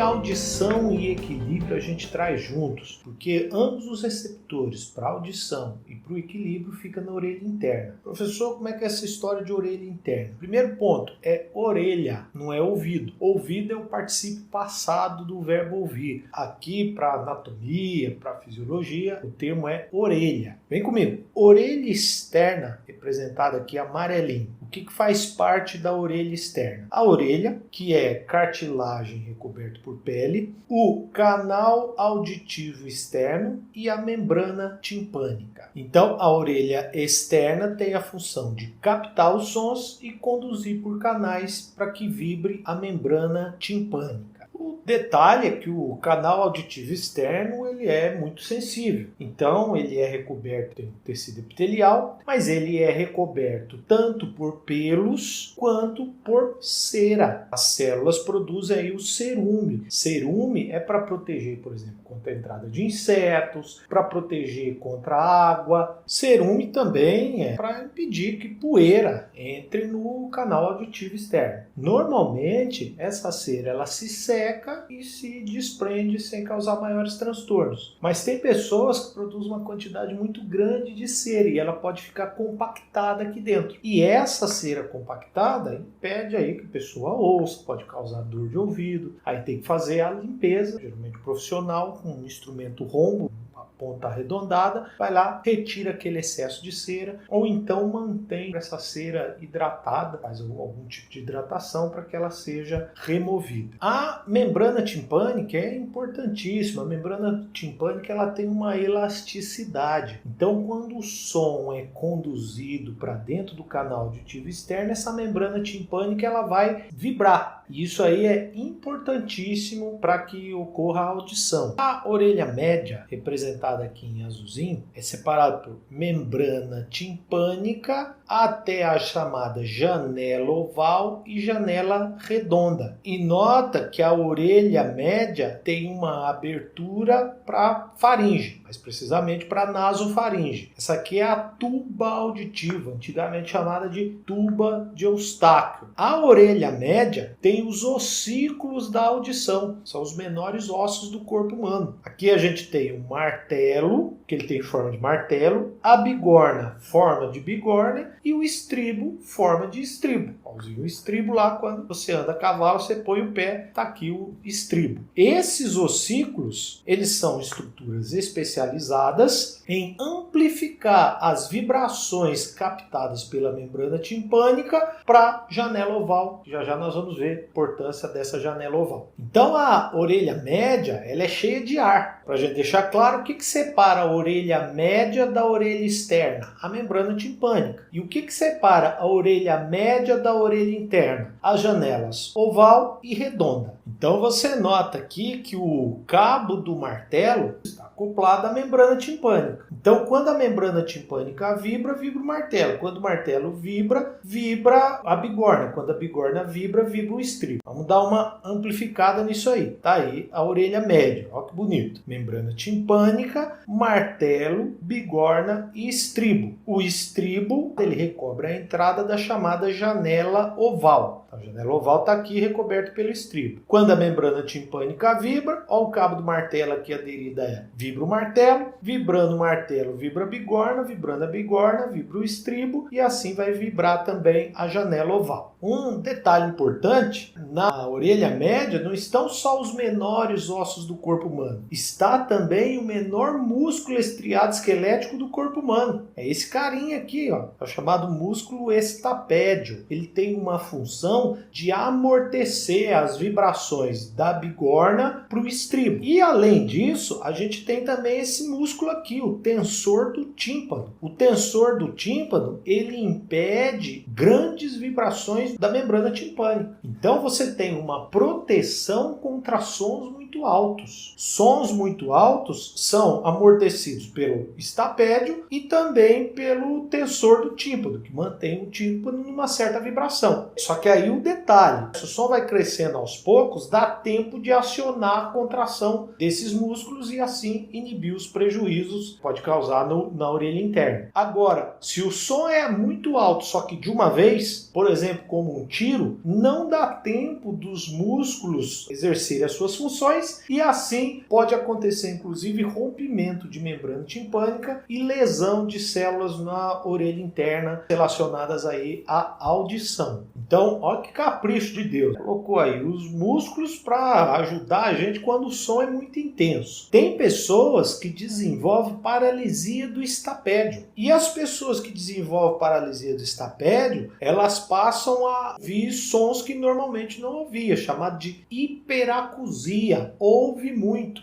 audição e equilíbrio a gente traz juntos, porque ambos os receptores para audição e para o equilíbrio ficam na orelha interna. Professor, como é que é essa história de orelha interna? Primeiro ponto é orelha, não é ouvido. Ouvido é o particípio passado do verbo ouvir. Aqui, para anatomia, para fisiologia, o termo é orelha. Vem comigo. Orelha externa, representada aqui amarelinho. O que faz parte da orelha externa? A orelha, que é cartilagem recoberta por pele, o canal auditivo externo e a membrana timpânica. Então, a orelha externa tem a função de captar os sons e conduzir por canais para que vibre a membrana timpânica. O detalhe é que o canal auditivo externo ele é muito sensível. Então, ele é recoberto por tecido epitelial, mas ele é recoberto tanto por pelos quanto por cera. As células produzem aí o cerume. Cerume é para proteger, por exemplo, contra a entrada de insetos, para proteger contra a água. Cerume também é para impedir que poeira entre no canal auditivo externo. Normalmente, essa cera ela se seca e se desprende sem causar maiores transtornos. Mas tem pessoas que produzem uma quantidade muito grande de cera e ela pode ficar compactada aqui dentro. E essa cera compactada impede aí que a pessoa ouça, pode causar dor de ouvido. Aí tem que fazer a limpeza, geralmente profissional, com um instrumento rombo, ponta arredondada, vai lá, retira aquele excesso de cera, ou então mantém essa cera hidratada, faz algum tipo de hidratação para que ela seja removida. A membrana timpânica é importantíssima. A membrana timpânica ela tem uma elasticidade. Então, quando o som é conduzido para dentro do canal auditivo externo, essa membrana timpânica ela vai vibrar. E isso aí é importantíssimo para que ocorra a audição. A orelha média, representada aqui em azulzinho, é separada por membrana timpânica até a chamada janela oval e janela redonda. E nota que a orelha média tem uma abertura para faringe, mais precisamente para nasofaringe. Essa aqui é a tuba auditiva, antigamente chamada de tuba de Eustáquio. A orelha média tem os ossículos da audição, são os menores ossos do corpo humano. Aqui a gente tem o martelo, que ele tem forma de martelo, a bigorna, forma de bigorna, e o estribo, forma de estribo. O estribo lá, quando você anda a cavalo, você põe o pé, está aqui o estribo. Esses ossículos, eles são estruturas especializadas em amplificar as vibrações captadas pela membrana timpânica para a janela oval. Já já nós vamos ver a importância dessa janela oval. Então a orelha média, ela é cheia de ar. Para a gente deixar claro, o que separa a orelha média da orelha externa? A membrana timpânica. E o que separa a orelha média da orelha interna? As janelas oval e redonda. Então você nota aqui que o cabo do martelo está acoplado à membrana timpânica. Então quando a membrana timpânica vibra, vibra o martelo. Quando o martelo vibra, vibra a bigorna. Quando a bigorna vibra, vibra o estribo. Vamos dar uma amplificada nisso aí. Tá aí a orelha média. Olha que bonito. Membrana timpânica, martelo, bigorna e estribo. O estribo, ele recobre a entrada da chamada janela oval. A janela oval está aqui recoberta pelo estribo. Quando a membrana timpânica vibra, olha o cabo do martelo aqui aderida a ela. Vibra o martelo, vibrando o martelo, vibra a bigorna, vibrando a bigorna, vibra o estribo e assim vai vibrar também a janela oval. Um detalhe importante, na orelha média não estão só os menores ossos do corpo humano. Está também o menor músculo estriado esquelético do corpo humano. É esse carinha aqui, ó, é o chamado músculo estapédio. Ele tem uma função de amortecer as vibrações da bigorna para o estribo. E além disso, a gente tem também esse músculo aqui, o tensor do tímpano. O tensor do tímpano, ele impede grandes vibrações da membrana timpânica. Então você tem uma proteção contra sons muito altos. Sons muito altos são amortecidos pelo estapédio e também pelo tensor do tímpano, que mantém o tímpano numa certa vibração. Só que aí o detalhe, se o som vai crescendo aos poucos, dá tempo de acionar a contração desses músculos e assim inibir os prejuízos que pode causar na orelha interna. Agora, se o som é muito alto, só que de uma vez, por exemplo, como um tiro, não dá tempo dos músculos exercerem as suas funções e assim pode acontecer, inclusive, rompimento de membrana timpânica e lesão de células na orelha interna relacionadas aí à audição. Então, olha que capricho de Deus. Colocou aí os músculos para ajudar a gente quando o som é muito intenso. Tem pessoas que desenvolvem paralisia do estapédio. E as pessoas que desenvolvem paralisia do estapédio, elas passam a ouvir sons que normalmente não ouvia, chamado de hiperacusia. Ouve muito.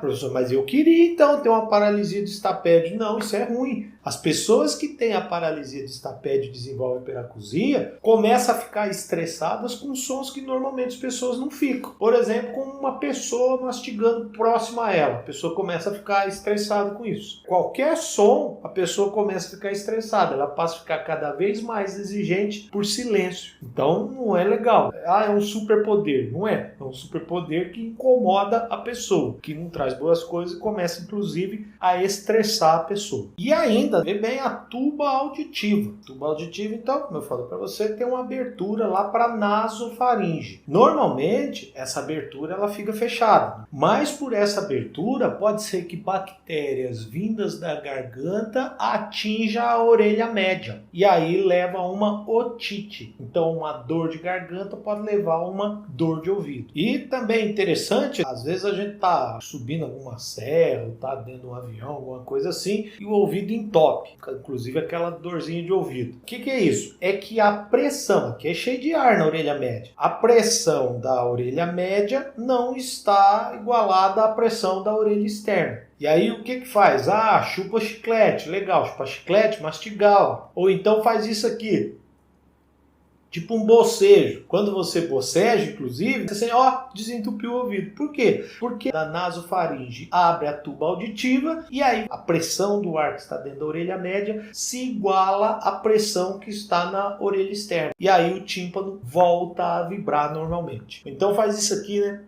Professor, mas eu queria então ter uma paralisia do estapédio. Não, isso é ruim. As pessoas que têm a paralisia do estapédio e desenvolvem hiperacusia começam a ficar estressadas com sons que normalmente as pessoas não ficam. Por exemplo, com uma pessoa mastigando próximo a ela. A pessoa começa a ficar estressada com isso. Qualquer som, a pessoa começa a ficar estressada. Ela passa a ficar cada vez mais exigente por silêncio. Então, não é legal. É um superpoder. Não é. É um superpoder que incomoda a pessoa, que não traz boas coisas e começa, inclusive, a estressar a pessoa. E ainda, vê bem a tuba auditiva. Tuba auditiva, então, como eu falei para você, tem uma abertura lá para nasofaringe. Normalmente, essa abertura ela fica fechada, mas por essa abertura pode ser que bactérias vindas da garganta atinjam a orelha média e aí leva a uma otite. Então, uma dor de garganta pode levar a uma dor de ouvido. E também interessante, às vezes a gente tá subindo alguma serra, ou tá dentro de um avião, alguma coisa assim, e o ouvido entope, inclusive aquela dorzinha de ouvido. O que é isso? É que a pressão, aqui é cheio de ar na orelha média, a pressão da orelha média não está igualada à pressão da orelha externa. E aí o que faz? Chupa chiclete, legal, chupa chiclete, mastigar. Ou então faz isso aqui, tipo um bocejo. Quando você boceja, inclusive, você desentupiu o ouvido. Por quê? Porque a nasofaringe abre a tuba auditiva e aí a pressão do ar que está dentro da orelha média se iguala à pressão que está na orelha externa. E aí o tímpano volta a vibrar normalmente. Então faz isso aqui, né?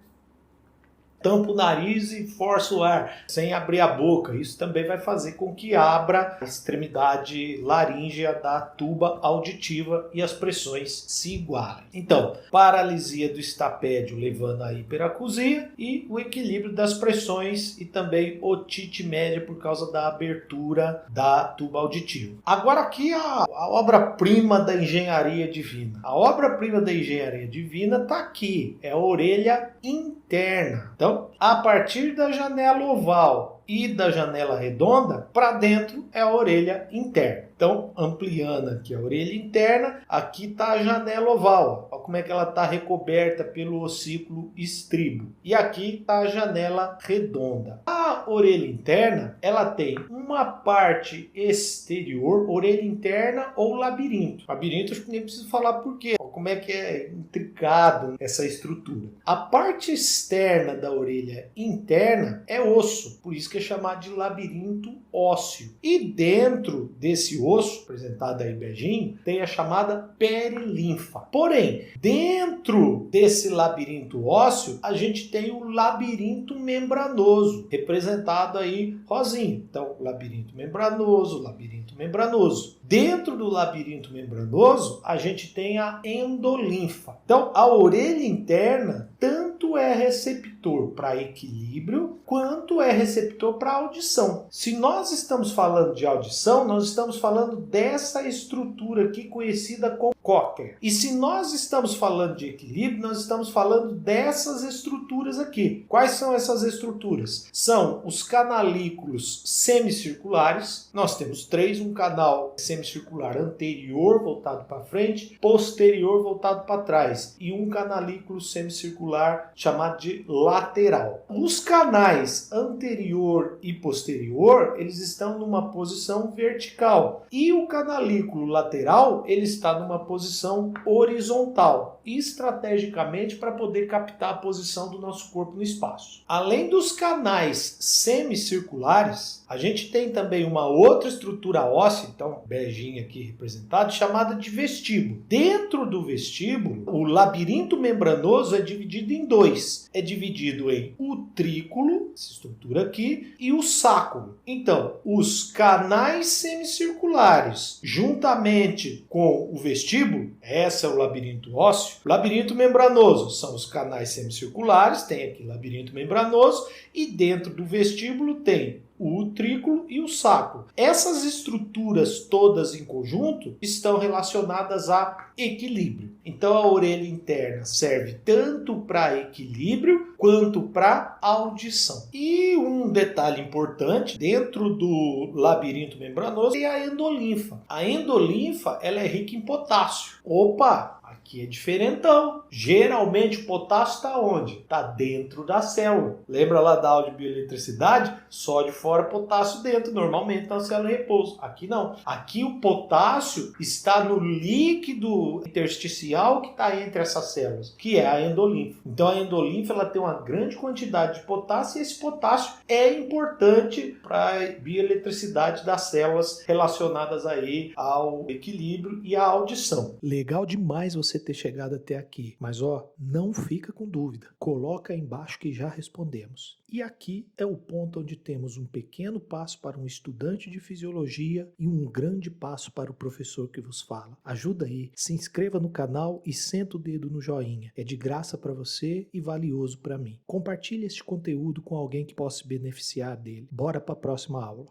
Tampa o nariz e força o ar, sem abrir a boca. Isso também vai fazer com que abra a extremidade laríngea da tuba auditiva e as pressões se igualem. Então, paralisia do estapédio levando à hiperacusia e o equilíbrio das pressões e também otite média por causa da abertura da tuba auditiva. Agora aqui a obra-prima da engenharia divina. A obra-prima da engenharia divina está aqui, é a orelha interna. Então, a partir da janela oval e da janela redonda, para dentro é a orelha interna. Então, ampliando aqui a orelha interna, aqui está a janela oval. Olha como é que ela está recoberta pelo ossículo estribo. E aqui está a janela redonda. A orelha interna, ela tem uma parte exterior, orelha interna ou labirinto. Labirinto, acho que nem preciso falar por quê. Olha como é que é intricado essa estrutura. A parte externa da orelha interna é osso, por isso que é chamado de labirinto ósseo. E dentro desse osso, apresentado aí beijinho, tem a chamada perilinfa. Porém, dentro desse labirinto ósseo, a gente tem o labirinto membranoso, representado aí rosinho. Então, labirinto membranoso, labirinto membranoso. Dentro do labirinto membranoso, a gente tem a endolinfa. Então, a orelha interna tanto é receptor para equilíbrio, quanto é receptor para audição. Se nós estamos falando de audição, nós estamos falando dessa estrutura aqui conhecida como cócclea. E se nós estamos falando de equilíbrio, nós estamos falando dessas estruturas aqui. Quais são essas estruturas? São os canalículos semicirculares. Nós temos três, um canal semicircular anterior voltado para frente, posterior voltado para trás e um canalículo semicircular chamado de lateral. Os canais anterior e posterior, eles estão numa posição vertical e o canalículo lateral, ele está numa posição posição horizontal, estrategicamente para poder captar a posição do nosso corpo no espaço. Além dos canais semicirculares, a gente tem também uma outra estrutura óssea, então beijinho aqui representado, chamada de vestíbulo. Dentro do vestíbulo, o labirinto membranoso é dividido em dois. É dividido em utrículo, essa estrutura aqui, e o sáculo. Então, os canais semicirculares, juntamente com o vestíbulo, esse é o labirinto ósseo. Labirinto membranoso são os canais semicirculares, tem aqui labirinto membranoso, e dentro do vestíbulo tem o utrículo e o sáculo. Essas estruturas todas em conjunto estão relacionadas a equilíbrio. Então a orelha interna serve tanto para equilíbrio quanto para audição. E um detalhe importante, dentro do labirinto membranoso é a endolinfa. A endolinfa ela é rica em potássio. Opa! Aqui é diferentão. Geralmente o potássio está onde? Está dentro da célula. Lembra lá da aula de bioeletricidade? Só de fora, potássio dentro. Normalmente na célula em repouso. Aqui não. Aqui o potássio está no líquido intersticial que está entre essas células, que é a endolinfa. Então a endolinfa ela tem uma grande quantidade de potássio e esse potássio é importante para a bioeletricidade das células relacionadas aí ao equilíbrio e à audição. Legal demais você ter chegado até aqui, mas não fica com dúvida. Coloca aí embaixo que já respondemos. E aqui é o ponto onde temos um pequeno passo para um estudante de fisiologia e um grande passo para o professor que vos fala. Ajuda aí, se inscreva no canal e senta o dedo no joinha. É de graça para você e valioso para mim. Compartilhe este conteúdo com alguém que possa se beneficiar dele. Bora para a próxima aula.